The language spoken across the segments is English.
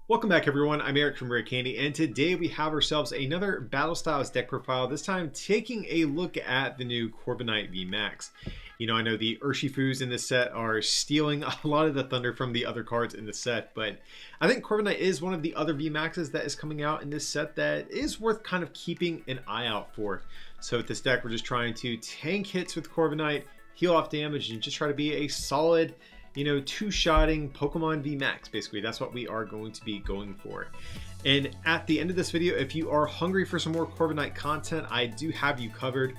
Welcome back everyone, I'm Eric from Rare Candy, and today we have ourselves another Battle Styles deck profile, this time taking a look at the new Corviknight VMAX. You know, I know the Urshifus in this set are stealing a lot of the thunder from the other cards in the set, but I think Corviknight is one of the other VMAXs that is coming out in this set that is worth kind of keeping an eye out for. So with this deck, we're just trying to tank hits with Corviknight, heal off damage, and just try to be a solid, two-shotting Pokemon VMAX. Basically, that's what we are going to be going for. And at the end of this video, if you are hungry for some more Corviknight content, I do have you covered.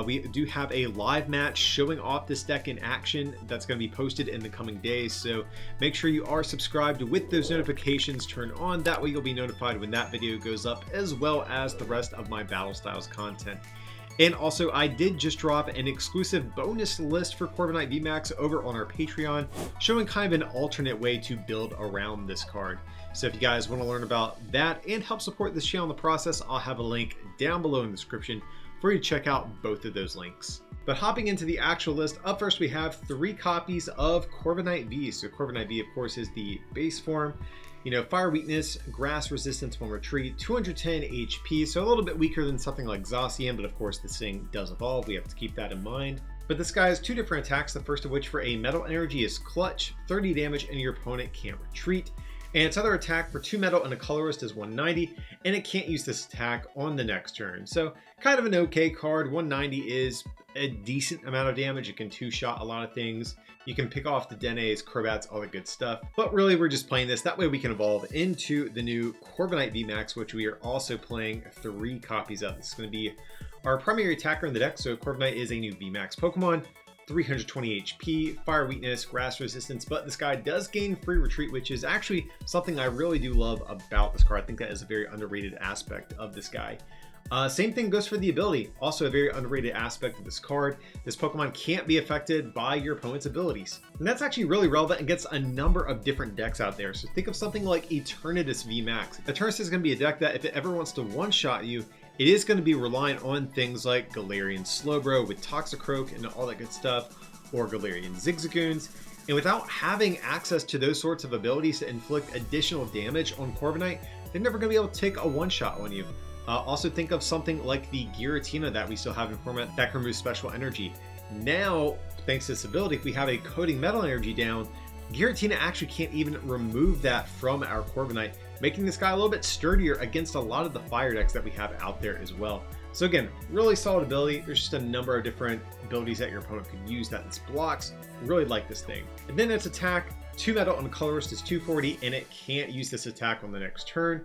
We do have a live match showing off this deck in action that's going to be posted in the coming days. So make sure you are subscribed with those notifications turned on. That way you'll be notified when that video goes up, as well as the rest of my Battle Styles content. And also, I did just drop an exclusive bonus list for Corviknight VMAX over on our Patreon, showing kind of an alternate way to build around this card. So if you guys want to learn about that and help support this channel in the process, I'll have a link down below in the description for you to check out both of those links. But hopping into the actual list, up first we have 3 copies of Corbinite V. So Corbinite V, of course, is the base form. Fire weakness, grass resistance when retreat, 210 HP, so a little bit weaker than something like Zacian, but of course this thing does evolve, we have to keep that in mind. But this guy has 2 different attacks, the first of which for a metal energy is clutch, 30 damage, and your opponent can't retreat. And its other attack for 2 metal and a colorist is 190, and it can't use this attack on the next turn. So kind of an okay card. 190 is a decent amount of damage. It can 2-shot a lot of things. You can pick off the Denes, Crobats, all the good stuff. But really, we're just playing this. That way we can evolve into the new Corviknight VMAX, which we are also playing 3 copies of. This is going to be our primary attacker in the deck. So Corviknight is a new VMAX Pokemon. 320 HP, fire weakness, grass resistance, but this guy does gain free retreat, which is actually something I really do love about this card. I think that is a very underrated aspect of this guy. Same thing goes for the ability. Also a very underrated aspect of this card. This Pokemon can't be affected by your opponent's abilities. And that's actually really relevant and gets a number of different decks out there. So think of something like Eternatus VMAX. Eternatus is going to be a deck that if it ever wants to one-shot you, it is going to be reliant on things like Galarian Slowbro with Toxicroak and all that good stuff, or Galarian Zigzagoons. And without having access to those sorts of abilities to inflict additional damage on Corviknight, they're never going to be able to take a one-shot on you. Also think of something like the Giratina that we still have in format that can remove special energy. Now, thanks to this ability, if we have a Coding Metal Energy down, Giratina actually can't even remove that from our Corviknight, making this guy a little bit sturdier against a lot of the fire decks that we have out there as well. So again, really solid ability. There's just a number of different abilities that your opponent could use that this blocks. Really like this thing. And then its attack, 2 metal on colorist is 240, and it can't use this attack on the next turn.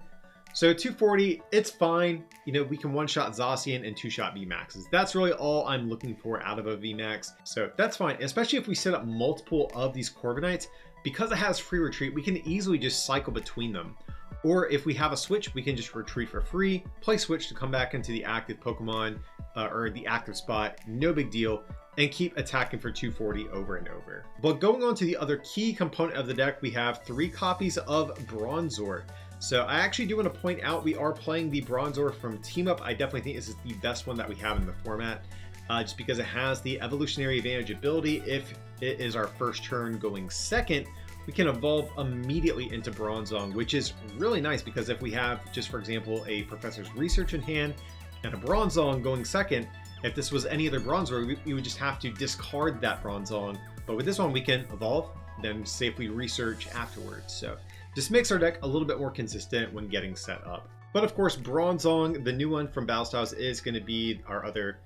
So 240, it's fine. We can one-shot Zacian and 2-shot VMAXs. That's really all I'm looking for out of a VMAX. So that's fine, especially if we set up multiple of these Corviknights. Because it has free retreat, we can easily just cycle between them. Or if we have a switch, we can just retreat for free, play switch to come back into the active Pokemon or the active spot, no big deal, and keep attacking for 240 over and over. But going on to the other key component of the deck, we have 3 copies of Bronzong. So I actually do want to point out we are playing the Bronzong from Team Up. I definitely think this is the best one that we have in the format, just because it has the evolutionary advantage ability. If it is our first turn going second, we can evolve immediately into Bronzong, which is really nice because if we have, just for example, a Professor's Research in hand and a Bronzong going second, if this was any other Bronzong, we would just have to discard that Bronzong. But with this one, we can evolve, then safely research afterwards. So just makes our deck a little bit more consistent when getting set up. But of course, Bronzong, the new one from Battle Styles, is going to be our other,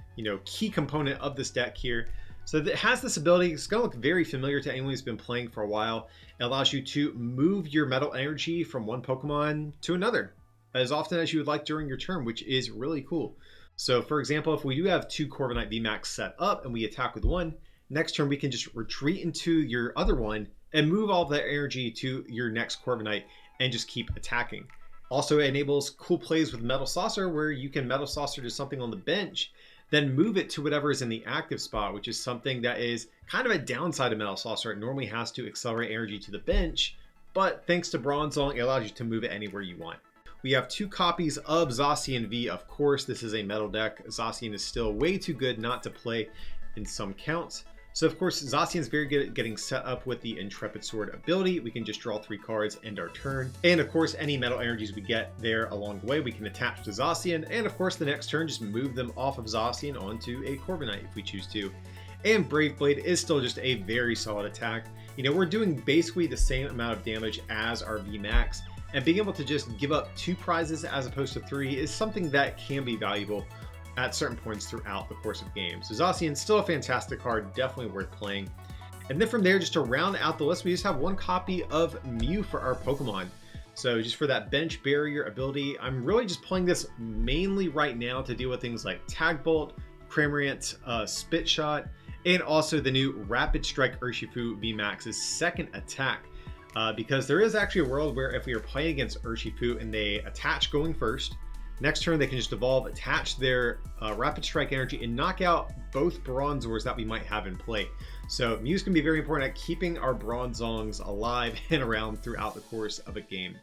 key component of this deck here. So it has this ability. It's going to look very familiar to anyone who's been playing for a while. It allows you to move your metal energy from one Pokemon to another as often as you would like during your turn, which is really cool. So for example, if we do have 2 Corviknight VMAX set up and we attack with one, next turn we can just retreat into your other one and move all of that energy to your next Corviknight and just keep attacking. Also, it enables cool plays with Metal Saucer, where you can Metal Saucer to something on the bench, then move it to whatever is in the active spot, which is something that is kind of a downside of Metal Saucer. It normally has to accelerate energy to the bench, but thanks to Bronzong, it allows you to move it anywhere you want. We have 2 copies of Zacian V. Of course, this is a metal deck. Zacian is still way too good not to play in some counts. So of course, Zacian is very good at getting set up with the Intrepid Sword ability. We can just draw 3 cards, end our turn. And of course, any metal energies we get there along the way, we can attach to Zacian. And of course, the next turn, just move them off of Zacian onto a Corbinite if we choose to. And Brave Blade is still just a very solid attack. You know, we're doing basically the same amount of damage as our VMAX. And being able to just give up 2 prizes as opposed to 3 is something that can be valuable at certain points throughout the course of games. So Zacian's still a fantastic card, definitely worth playing. And then from there, just to round out the list, we just have 1 copy of Mew for our Pokemon. So just for that bench barrier ability, I'm really just playing this mainly right now to deal with things like Tag Bolt, Cramorant, Spit Shot, and also the new Rapid Strike Urshifu VMAX's second attack. Because there is actually a world where if we are playing against Urshifu and they attach going first, next turn they can just evolve, attach their Rapid Strike energy, and knock out both Bronzors that we might have in play. So Mew's can be very important at keeping our Bronzongs alive and around throughout the course of a game.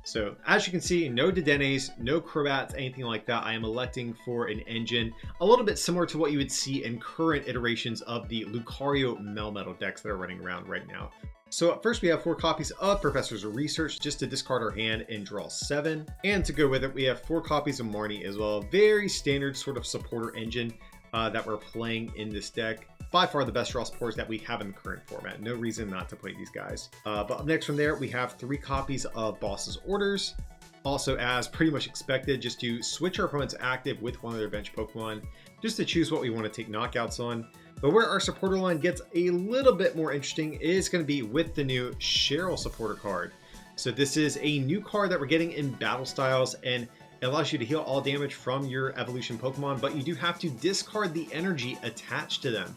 So as you can see, no Dedennes, no Crobats, anything like that. I am electing for an engine, a little bit similar to what you would see in current iterations of the Lucario Melmetal decks that are running around right now. So at first we have 4 copies of Professor's Research just to discard our hand and draw 7. And to go with it, we have 4 copies of Marnie as well. Very standard sort of supporter engine that we're playing in this deck. By far the best draw supporters that we have in the current format. No reason not to play these guys. But up next from there, we have 3 copies of Boss's Orders. Also, as pretty much expected, just to switch our opponent's active with one of their bench Pokemon, just to choose what we want to take knockouts on. But where our supporter line gets a little bit more interesting is going to be with the new Cheryl supporter card. So this is a new card that we're getting in Battle Styles, and it allows you to heal all damage from your evolution Pokemon, but you do have to discard the energy attached to them.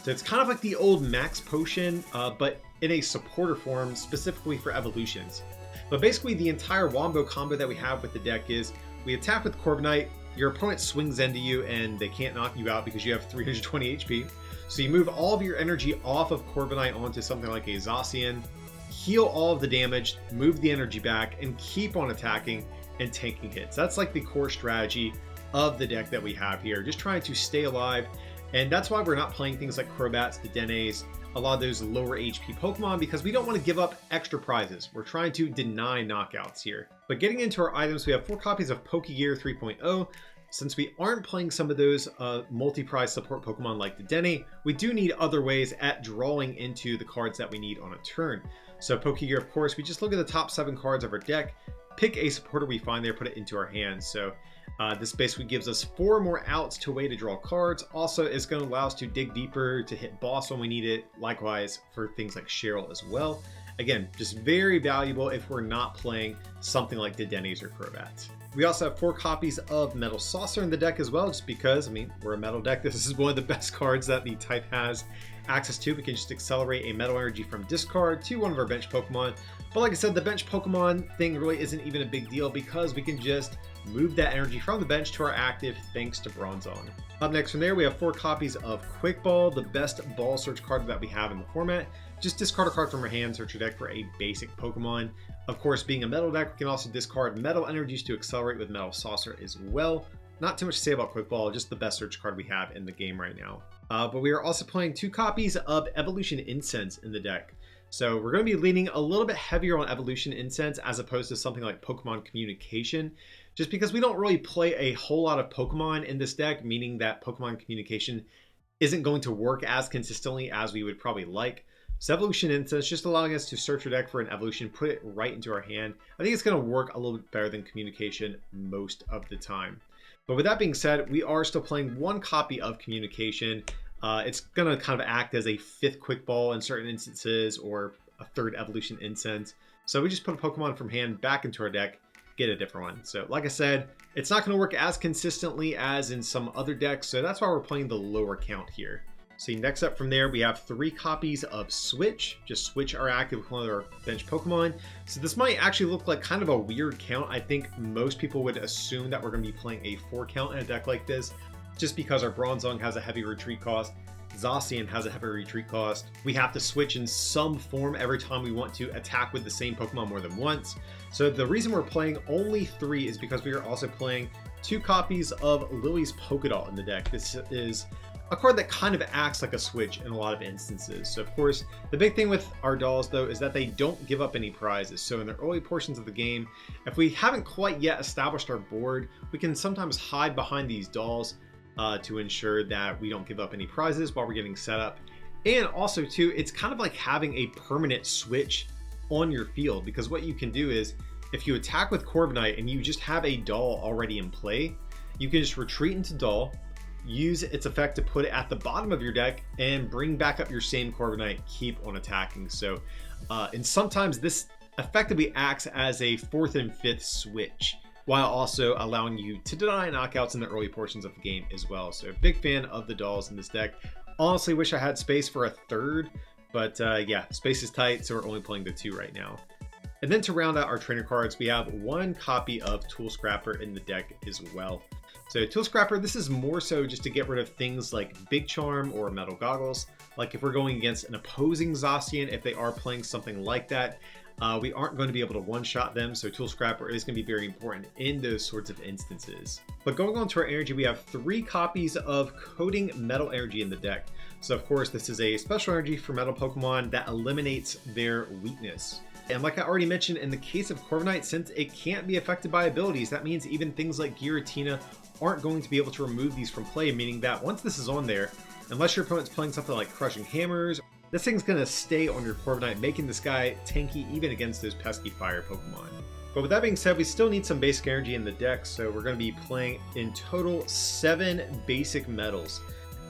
So it's kind of like the old Max Potion, but in a supporter form specifically for evolutions. But basically the entire Wombo combo that we have with the deck is we attack with Corviknight, your opponent swings into you and they can't knock you out because you have 320 HP. So you move all of your energy off of Corbinite onto something like a Zacian, heal all of the damage, move the energy back, and keep on attacking and taking hits. That's like the core strategy of the deck that we have here, just trying to stay alive. And that's why we're not playing things like Crobats, Dedennes, a lot of those lower HP Pokemon, because we don't want to give up extra prizes. We're trying to deny knockouts here. But getting into our items, we have 4 copies of Pokegear 3.0. Since we aren't playing some of those multi-prize support Pokemon like Dedenne, we do need other ways at drawing into the cards that we need on a turn. So Pokegear, of course, we just look at the top 7 cards of our deck, pick a supporter we find there, put it into our hands. So this basically gives us 4 more outs to a way to draw cards. Also, it's going to allow us to dig deeper, to hit boss when we need it. Likewise for things like Cheryl as well. Again, just very valuable if we're not playing something like Dedennes or Crobats. We also have 4 copies of Metal Saucer in the deck as well, just because, I mean, we're a metal deck. This is one of the best cards that the type has access to. We can just accelerate a metal energy from discard to one of our bench Pokemon. But like I said, the bench Pokemon thing really isn't even a big deal because we can just move that energy from the bench to our active thanks to Bronzong. Up next from there, we have 4 copies of Quickball, the best ball search card that we have in the format. Just discard a card from our hand, search your deck for a basic Pokemon. Of course, being a metal deck, we can also discard metal energies to accelerate with Metal Saucer as well. Not too much to say about Quickball, just the best search card we have in the game right now. But we are also playing 2 copies of Evolution Incense in the deck. So we're going to be leaning a little bit heavier on Evolution Incense as opposed to something like Pokemon Communication, just because we don't really play a whole lot of Pokemon in this deck, meaning that Pokemon Communication isn't going to work as consistently as we would probably like. So Evolution Incense just allowing us to search our deck for an evolution, put it right into our hand. I think it's going to work a little bit better than Communication most of the time. But with that being said, we are still playing 1 copy of Communication. It's going to kind of act as a 5th Quickball in certain instances, or a 3rd Evolution Incense. So we just put a Pokemon from hand back into our deck, get a different one. So like I said, it's not going to work as consistently as in some other decks, so that's why we're playing the lower count here. So next up from there, we have 3 copies of Switch. Just switch our active with one of our bench Pokemon. So this might actually look like kind of a weird count. I think most people would assume that we're going to be playing a 4 count in a deck like this, just because our Bronzong has a heavy retreat cost. Zacian has a heavy retreat cost. We have to switch in some form every time we want to attack with the same Pokemon more than once. So the reason we're playing only 3 is because we are also playing 2 copies of Lily's Polkadot in the deck. This is a card that kind of acts like a switch in a lot of instances. So of course, the big thing with our dolls though is that they don't give up any prizes. So in the early portions of the game, if we haven't quite yet established our board, we can sometimes hide behind these dolls to ensure that we don't give up any prizes while we're getting set up. And also too, it's kind of like having a permanent switch on your field, because what you can do is if you attack with Corviknight and you just have a doll already in play, you can just retreat into doll, use its effect to put it at the bottom of your deck, and bring back up your same Corviknight, keep on attacking. So and sometimes this effectively acts as a 4th and 5th switch, while also allowing you to deny knockouts in the early portions of the game as well. So big fan of the dolls in this deck. Honestly wish I had space for a 3rd, but yeah, space is tight, so we're only playing the 2 right now. And then to round out our trainer cards, we have 1 copy of Tool Scrapper in the deck as well. So Tool Scrapper, this is more so just to get rid of things like Big Charm or Metal Goggles. Like if we're going against an opposing Zacian, if they are playing something like that, we aren't going to be able to one-shot them, so Tool Scrapper is going to be very important in those sorts of instances. But going on to our energy, we have 3 copies of Coating Metal Energy in the deck. So of course, this is a special energy for Metal Pokemon that eliminates their weakness. And like I already mentioned, in the case of Corviknight, since it can't be affected by abilities, that means even things like Giratina aren't going to be able to remove these from play, meaning that once this is on there, unless your opponent's playing something like Crushing Hammers, this thing's going to stay on your Corviknight, making this guy tanky even against those pesky fire Pokemon. But with that being said, we still need some basic energy in the deck, so we're going to be playing in total 7 basic metals.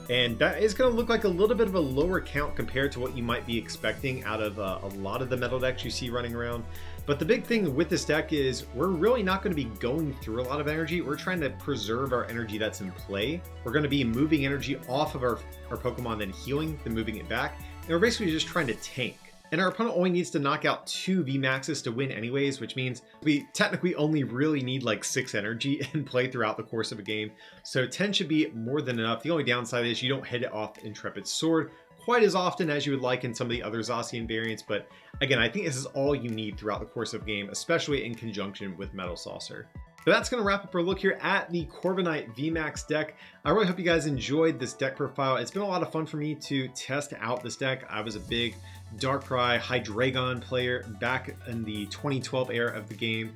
And that is going to look like a little bit of a lower count compared to what you might be expecting out of a lot of the metal decks you see running around. But the big thing with this deck is we're really not going to be going through a lot of energy. We're trying to preserve our energy that's in play. We're going to be moving energy off of our Pokemon, then healing, then moving it back. And we're basically just trying to tank. And our opponent only needs to knock out 2 VMAXs to win anyways, which means we technically only really need like 6 energy in play throughout the course of a game. So 10 should be more than enough. The only downside is you don't hit it off Intrepid Sword quite as often as you would like in some of the other Zacian variants. But again, I think this is all you need throughout the course of a game, especially in conjunction with Metal Saucer. But that's going to wrap up our look here at the Corviknight VMAX deck. I really hope you guys enjoyed this deck profile. It's been a lot of fun for me to test out this deck. I was a big Darkrai Hydreigon player back in the 2012 era of the game.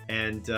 And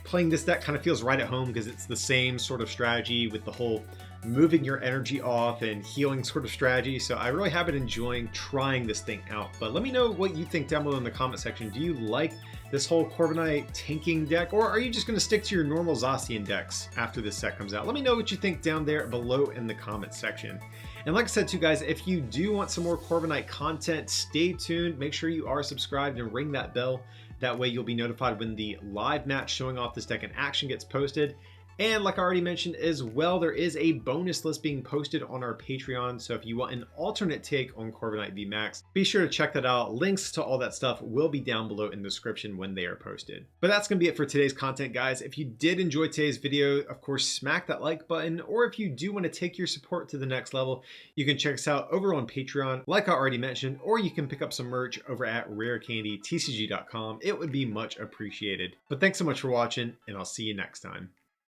playing this deck kind of feels right at home because it's the same sort of strategy with the whole moving your energy off and healing sort of strategy. So I really have been enjoying trying this thing out. But let me know what you think down below in the comment section. Do you like this whole Corbinite tanking deck, or are you just going to stick to your normal Zacian decks after this set comes out? Let me know what you think down there below in the comment section. And like I said too, guys, if you do want some more Corbinite content, stay tuned. Make sure you are subscribed and ring that bell. That way you'll be notified when the live match showing off this deck in action gets posted. And like I already mentioned as well, there is a bonus list being posted on our Patreon. So if you want an alternate take on Corviknight VMAX, be sure to check that out. Links to all that stuff will be down below in the description when they are posted. But that's going to be it for today's content, guys. If you did enjoy today's video, of course, smack that like button. Or if you do want to take your support to the next level, you can check us out over on Patreon, like I already mentioned, or you can pick up some merch over at rarecandytcg.com. It would be much appreciated. But thanks so much for watching, and I'll see you next time.